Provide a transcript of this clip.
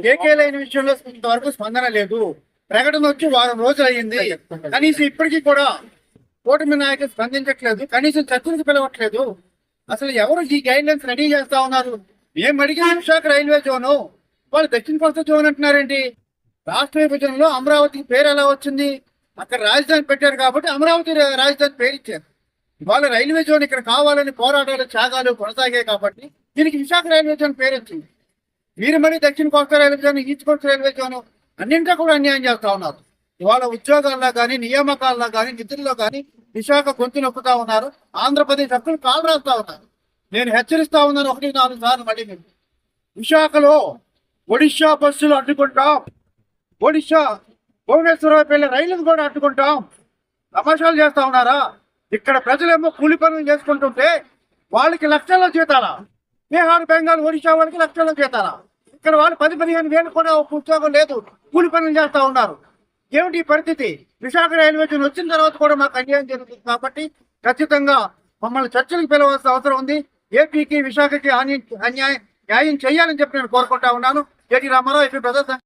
KK line విషయంలో ఇంతవరకు స్పందన లేదు. ప్రకటన వచ్చి వారం రోజులు అయ్యింది. కనీసం ఇప్పటికీ కూడా కూటమి నాయకులు స్పందించట్లేదు. కనీసం చర్చలకు పిలవట్లేదు. అసలు ఎవరు ఈ గైడ్ లైన్స్ రెడీ చేస్తా ఉన్నారు? మేము అడిగిన విశాఖ రైల్వే జోను, వాళ్ళు దక్షిణ కోస్తా జోన్ అంటున్నారేంటి? రాష్ట్ర విభజనలో అమరావతికి పేరు ఎలా వచ్చింది? అక్కడ రాజధాని పెట్టారు కాబట్టి అమరావతి రాజధాని పేరు ఇచ్చారు. ఇవాళ రైల్వే జోన్ ఇక్కడ కావాలని పోరాటాలు త్యాగాలు కొనసాగాయి కాబట్టి దీనికి విశాఖ రైల్వే జోన్ పేరు వచ్చింది. మీరు మరి దక్షిణ కోస్తా రైల్వే జోన్, ఈస్ట్ కోస్తా రైల్వే జోన్ అన్నింటిలో కూడా అన్యాయం చేస్తా ఉన్నారు. ఇవాళ ఉద్యోగాల్లో కానీ, నియామకాల్లో కానీ, నిధుల్లో కానీ విశాఖ గొంతు నొక్కుతా ఉన్నారు. ఆంధ్రప్రదేశ్ హక్కులు కాలు రాస్తా ఉన్నారు. నేను హెచ్చరిస్తా ఉన్నాను 1-4 సార్లు. మళ్ళీ మేము విశాఖలో ఒడిశా బస్సులు అడ్డుకుంటాం, ఒడిశా భువనేశ్వరం వెళ్ళే రైళ్లను కూడా అడ్డుకుంటాం. తమాషాలు చేస్తా ఉన్నారా? ఇక్కడ ప్రజలేమో కూలి పనులు చేసుకుంటుంటే వాళ్ళకి లక్షల్లో జీతాలా? బీహార్, బెంగాల్, ఒడిశా వాళ్ళకి లక్షల్లో జీతాలా? ఇక్కడ వాళ్ళు 10-15 వేలు కూడా ఉద్యోగం లేదు, కూలి పనులు చేస్తా ఉన్నారు. ఏమిటి పరిస్థితి? విశాఖ రైల్వే జోన్ వచ్చిన తర్వాత కూడా మాకు అన్యాయం జరుగుతుంది కాబట్టి ఖచ్చితంగా మమ్మల్ని చర్చలకు పిలవాల్సిన అవసరం ఉంది. ఏపీకి, విశాఖకి న్యాయం చేయాలని చెప్పి నేను కోరుకుంటా ఉన్నాను. కేటీ రామారావు, ఏపీ ప్రజా